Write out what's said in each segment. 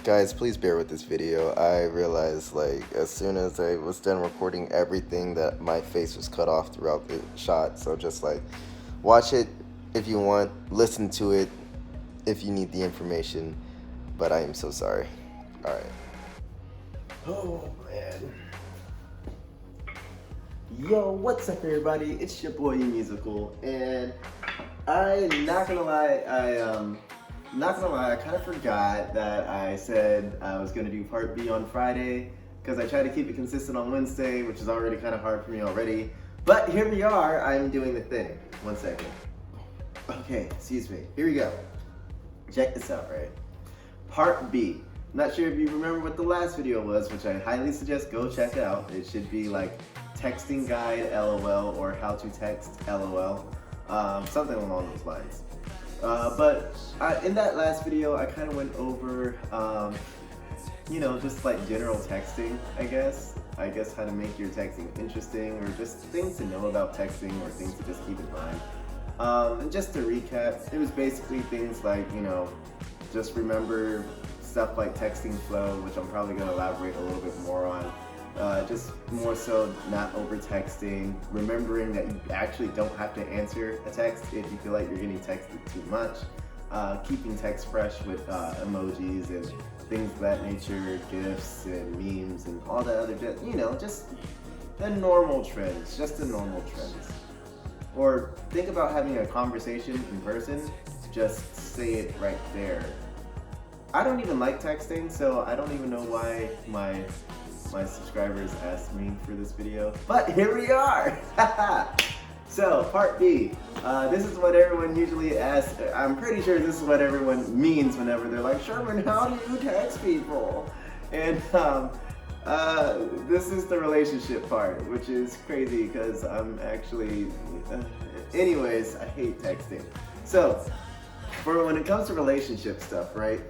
Guys, please bear with this video. I realized, like, as soon as I was done recording everything, that my face was cut off throughout the shot. So just, like, watch it if you want, listen to it if you need the information. But I am so sorry. Alright. Oh, man. Yo, what's up, everybody? It's your boy E.Musical, and I'm not gonna lie, I kind of forgot that I said I was gonna do part B on Friday, because I tried to keep it consistent on Wednesday, which is already kind of hard for me already. But here we are, I'm doing the thing. 1 second. Okay, excuse me. Here we go. Check this out, right? Part B. Not sure if you remember what the last video was, which I highly suggest go check out. It should be like texting guide LOL or how to text LOL, something along those lines. But in that last video, I kind of went over, just like general texting, I guess how to make your texting interesting, or just things to know about texting, or things to just keep in mind. And just to recap, it was basically things like, just remember stuff like texting flow, which I'm probably going to elaborate a little bit more on. Just more so not over texting, remembering that you actually don't have to answer a text if you feel like you're getting texted too much, keeping text fresh with emojis and things of that nature, GIFs and memes and all that other, just the normal trends, Or think about having a conversation in person, just say it right there. I don't even like texting, so I don't even know why my subscribers asked me for this video, but here we are. So part B, this is what everyone usually asks. I'm pretty sure this is what everyone means whenever they're like, Sherman, how do you text people? And this is the relationship part, which is crazy because I'm actually, anyways, I hate texting. So for when it comes to relationship stuff, right?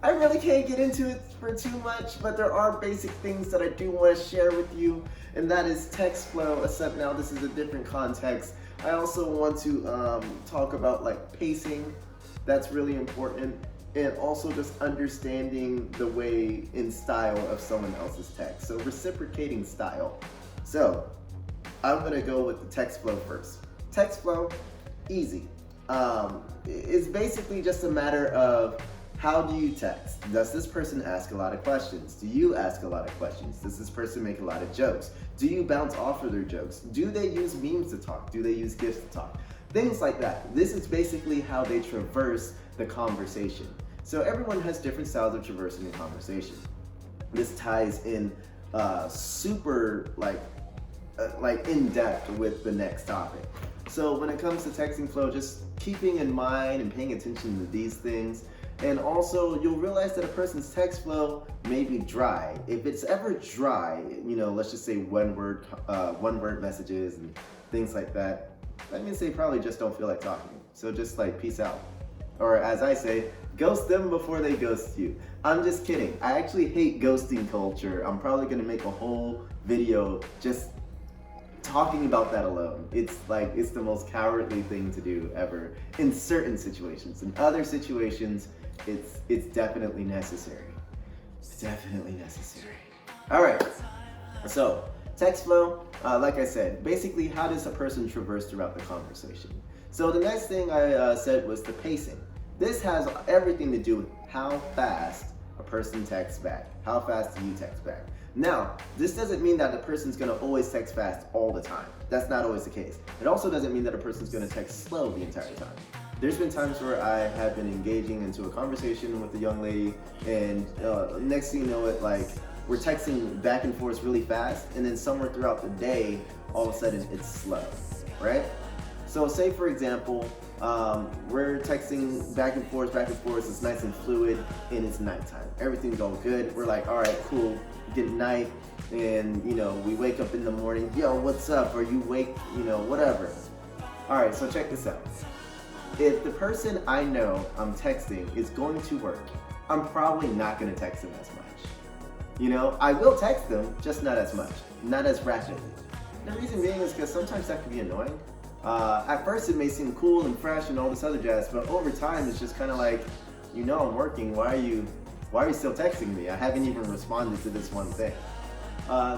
I really can't get into it for too much, but there are basic things that I do want to share with you, and that is text flow, except now this is a different context. I also want to talk about like pacing, that's really important, and also just understanding the way in style of someone else's text, so reciprocating style. So I'm going to go with the text flow first. Text flow, easy. It's basically just a matter of how do you text? Does this person ask a lot of questions? Do you ask a lot of questions? Does this person make a lot of jokes? Do you bounce off of their jokes? Do they use memes to talk? Do they use GIFs to talk? Things like that. This is basically how they traverse the conversation. So everyone has different styles of traversing the conversation. This ties in super in depth with the next topic. So when it comes to texting flow, just keeping in mind and paying attention to these things. And also, you'll realize that a person's text flow may be dry. If it's ever dry, let's just say one word messages and things like that, that means they probably just don't feel like talking. So just like, peace out. Or as I say, ghost them before they ghost you. I'm just kidding. I actually hate ghosting culture. I'm probably gonna make a whole video just talking about that alone. It's the most cowardly thing to do ever in certain situations. In other situations, it's definitely necessary. It's definitely necessary. All right, so text flow, like I said, basically how does a person traverse throughout the conversation? So the next thing I said was the pacing. This has everything to do with how fast a person texts back. How fast do you text back? Now, this doesn't mean that the person's gonna always text fast all the time. That's not always the case. It also doesn't mean that a person's gonna text slow the entire time. There's been times where I have been engaging into a conversation with a young lady, and next thing you know it, like, we're texting back and forth really fast, and then somewhere throughout the day, all of a sudden it's slow, right? So say for example, we're texting back and forth, it's nice and fluid, and it's nighttime. Everything's all good. We're like, all right, cool, good night, and we wake up in the morning, yo, what's up? Are you awake? Whatever. All right, so check this out. If the person I know I'm texting is going to work, I'm probably not gonna text them as much. I will text them, just not as much, not as rapidly. The reason being is because sometimes that can be annoying. At first it may seem cool and fresh and all this other jazz, but over time it's just kind of like, You know I'm working. Why are you still texting me? I haven't even responded to this one thing.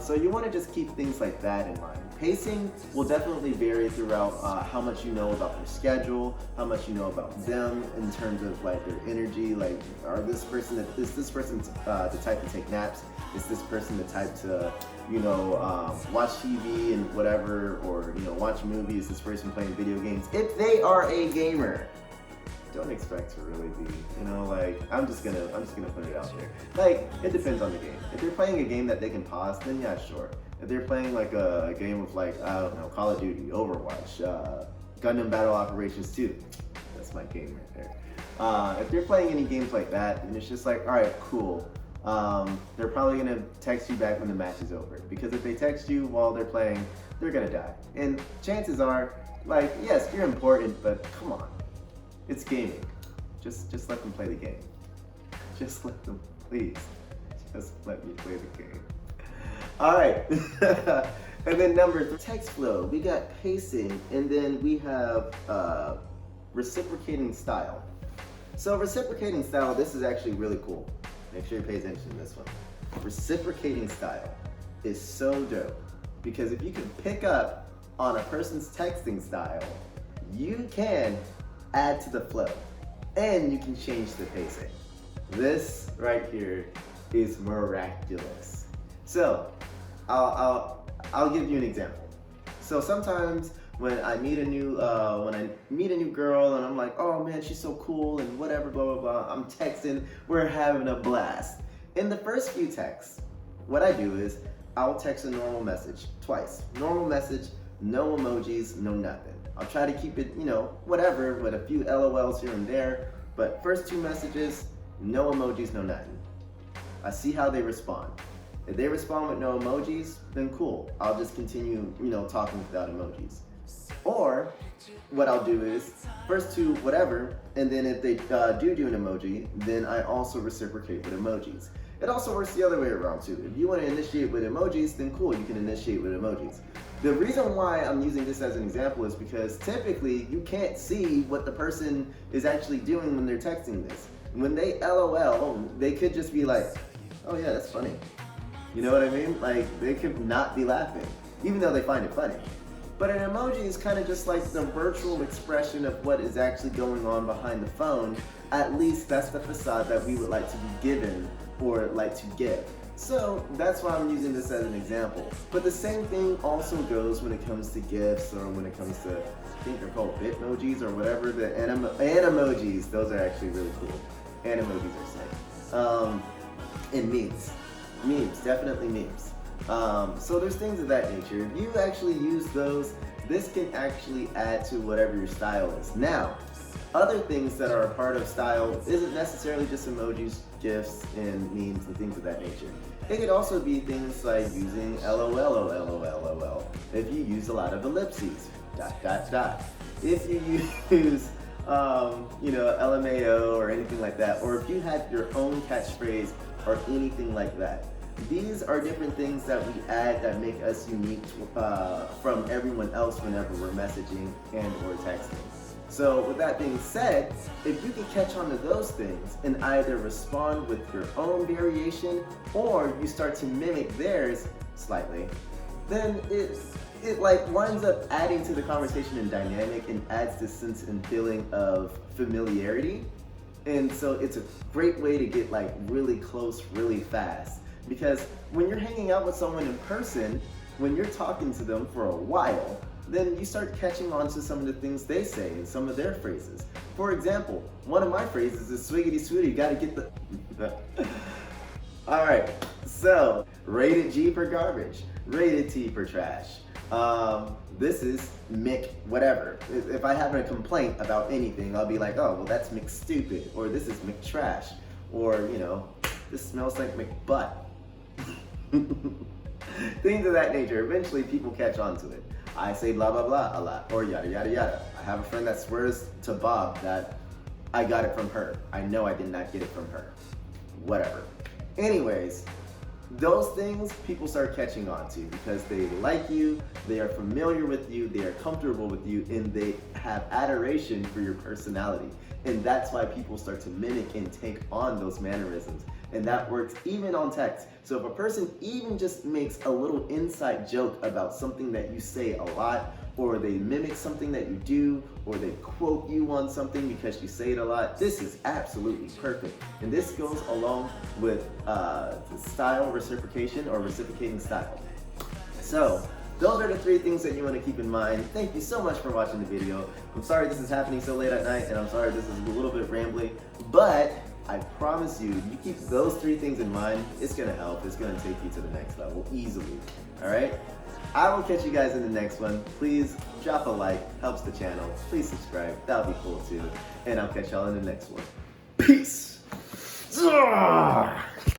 So you want to just keep things like that in mind. Pacing will definitely vary throughout how much you know about their schedule, how much you know about them in terms of like their energy. Like, is this person the type to take naps? Is this person the type to, watch TV and whatever, or watch movies? Is this person playing video games? If they are a gamer, don't expect to really be, like, I'm just gonna put it out there. Like, it depends on the game. If they're playing a game that they can pause, then yeah, sure. If they're playing like a game of like, I don't know, Call of Duty, Overwatch, Gundam Battle Operations 2, that's my game right there. If they're playing any games like that, then it's just like, all right, cool. They're probably gonna text you back when the match is over, because if they text you while they're playing, they're gonna die. And chances are, like, yes, you're important, but come on. It's gaming. Just let them play the game. Just let them, please. Just let me play the game. All right. And then number 3, text flow. We got pacing, and then we have reciprocating style. So reciprocating style, this is actually really cool. Make sure you pay attention to this one. Reciprocating style is so dope, because if you can pick up on a person's texting style, you can add to the flow, and you can change the pacing. This right here is miraculous. So I'll give you an example. So sometimes when I meet a new girl and I'm like, oh man, she's so cool and whatever, blah blah blah. I'm texting, we're having a blast. In the first few texts, what I do is I'll text a normal message twice. Normal message, no emojis, no nothing. I'll try to keep it, whatever, with a few LOLs here and there. But first 2 messages, no emojis, no nothing. I see how they respond. If they respond with no emojis, then cool. I'll just continue, talking without emojis. Or what I'll do is first 2, whatever, and then if they do an emoji, then I also reciprocate with emojis. It also works the other way around too. If you want to initiate with emojis, then cool, you can initiate with emojis. The reason why I'm using this as an example is because typically you can't see what the person is actually doing when they're texting this. When they LOL, they could just be like, oh yeah, that's funny. You know what I mean? Like, they could not be laughing, even though they find it funny. But an emoji is kind of just like the virtual expression of what is actually going on behind the phone. At least that's the facade that we would like to be given or like to give. So that's why I'm using this as an example. But the same thing also goes when it comes to GIFs, or when it comes to, I think they're called Bitmojis or whatever, the animojis. Those are actually really cool. Animojis are sick. And memes, definitely memes. So there's things of that nature. If you actually use those, this can actually add to whatever your style is. Now, other things that are a part of style isn't necessarily just emojis, GIFs, and memes and things of that nature. It could also be things like using LOL. If you use a lot of ellipses, ... If you use, LMAO or anything like that, or if you had your own catchphrase or anything like that. These are different things that we add that make us unique from everyone else whenever we're messaging and or texting. So with that being said, if you can catch on to those things and either respond with your own variation, or you start to mimic theirs slightly, then it like winds up adding to the conversation and dynamic, and adds this sense and feeling of familiarity. And so it's a great way to get like really close really fast. Because when you're hanging out with someone in person, when you're talking to them for a while, then you start catching on to some of the things they say and some of their phrases. For example, one of my phrases is swiggity swooty, you gotta get the... Alright, so rated G for garbage, rated T for trash. This is Mick whatever. If I have a complaint about anything, I'll be like, oh, well that's Mick stupid, or this is Mick trash, or this smells like Mick butt. Things of that nature. Eventually people catch on to it. I say blah blah blah a lot, or yada yada yada. I have a friend that swears to Bob that I got it from her. I know I did not get it from her. Whatever. Anyways, those things people start catching on to because they like you, they are familiar with you, they are comfortable with you, and they have adoration for your personality. And that's why people start to mimic and take on those mannerisms. And that works even on text. So if a person even just makes a little inside joke about something that you say a lot, or they mimic something that you do, or they quote you on something because you say it a lot, this is absolutely perfect. And this goes along with style reciprocation or reciprocating style. So those are the 3 things that you want to keep in mind. Thank you so much for watching the video. I'm sorry this is happening so late at night, and I'm sorry this is a little bit rambly, but I promise you, you keep those 3 things in mind, it's gonna help. It's gonna take you to the next level easily, all right? I will catch you guys in the next one. Please drop a like, helps the channel. Please subscribe, that would be cool too. And I'll catch y'all in the next one. Peace!